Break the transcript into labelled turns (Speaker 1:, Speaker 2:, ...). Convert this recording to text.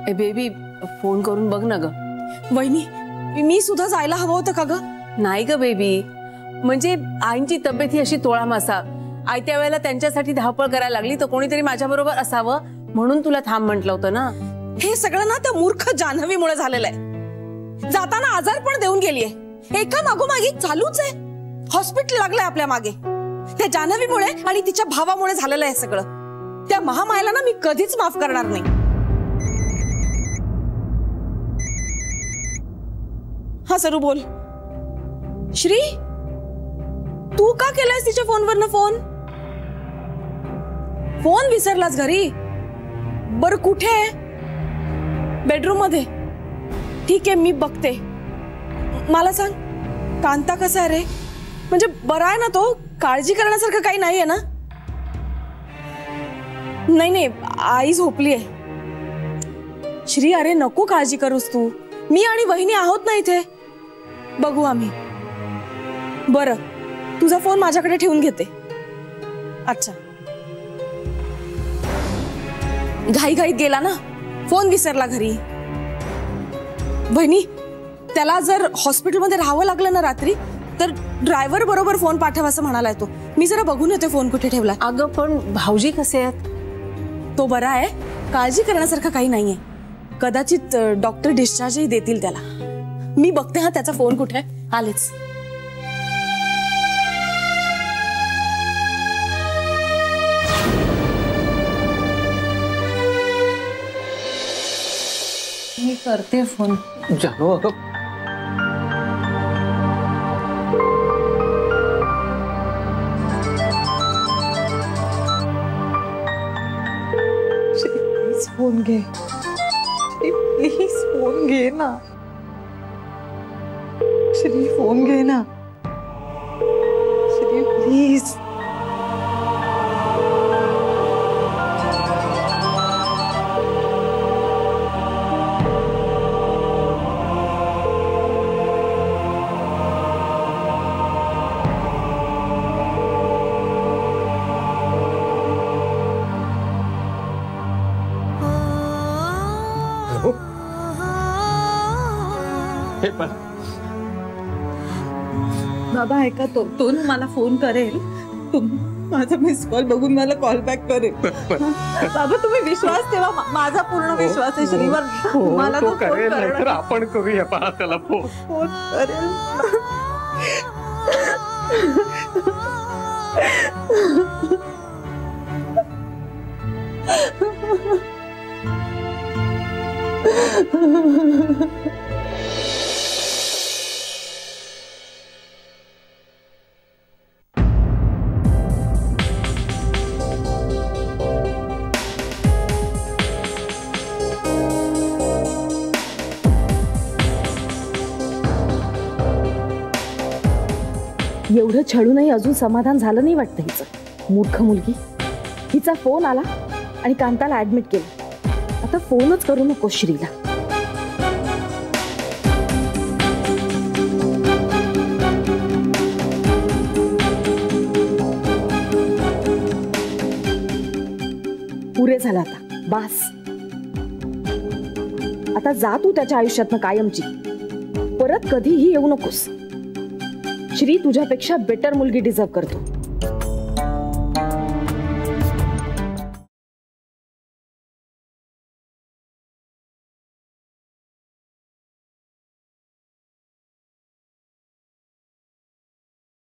Speaker 1: ए baby phone करून बघ ना ग।
Speaker 2: वहिनी मी सुद्धा जायला हवं होतं का ग?
Speaker 1: नाही ग बेबी, म्हणजे आईंची तब्येत ही अशी तोळा मासा, आयत्या वेळेला त्यांच्यासाठी धावपळ करायला लागली तर कोणीतरी माझ्या बरोबर असावं म्हणून तुला थांब म्हटलं होतं ना।
Speaker 2: हे सगळं ना त्या मूर्ख जान्हवीमुळे झालेलं आहे। जाताना आजार पण देऊन गेलीये, एका मागोमागी चालूच आहे। हॉस्पिटल लागलंय आपल्या मागे, त्या जान्हवीमुळे आणि तिच्या भावामुळे झालेलं आहे सगळं। त्या महामायाला ना मी कधीच माफ करणार नाही। हा सरू बोल। श्री तू का केलायस तिच्या फोनवरनं फोन? फोन विसरलास घरी? बर कुठे आहे? बेडरूम मध्ये? ठीक आहे मी बघते। मला सांग कांता कसा आहे रे? म्हणजे बरा आहे ना तो? काळजी करण्यासारखं काही नाहीये ना? नाही नाही आई झोपली आहे। श्री अरे नको काळजी करूस तू, मी आणि वहिनी आहोत ना इथे, बघू आम्ही। बरं तुझा फोन माझ्याकडे ठेवून घेते। अच्छा घाईघाईत गेला ना, फोन विसरला घरी। बहिणी त्याला जर हॉस्पिटलमध्ये राहावं लागलं ना रात्री तर ड्रायव्हर बरोबर फोन पाठव असं म्हणालाय तो। मी जरा बघून येते फोन कुठे ठेवला।
Speaker 1: अगं पण भाऊजी कसे आहेत?
Speaker 2: तो बरा आहे, काळजी करण्यासारखं काही नाहीये। कदाचित डॉक्टर डिस्चार्जही देतील त्याला। मी बघते हा त्याचा फोन कुठे आलेच।
Speaker 1: मी करते फोन।
Speaker 3: जानू
Speaker 4: प्लीज फोन घे, प्लीज फोन घे ना श्री, फोन घे ना श्री प्लीज। बाबा ऐका, तो मला फोन करेल, माझा मिस कॉल बघून मला कॉल बॅक करेल। बाबा तुम्ही विश्वास ठेवा, माझा पूर्ण विश्वास आहे श्रीवर। मला तो
Speaker 3: करेल, नाहीतर आपण करूया पहा त्याला फोन
Speaker 4: करेल।
Speaker 2: एवढं छळूनही अजून समाधान झालं नाही वाटतं हिचं। मूर्ख मुलगी। हिचा फोन आला आणि कांताला ऍडमिट केलं, आता फोनच करू नको श्रीला। पुरे झालं आता, बास। आता जा तू त्याच्या आयुष्यातनं कायमची, परत कधीही येऊ नकोस। श्री तुझ्यापेक्षा बेटर मुलगी डिझर्व करतो।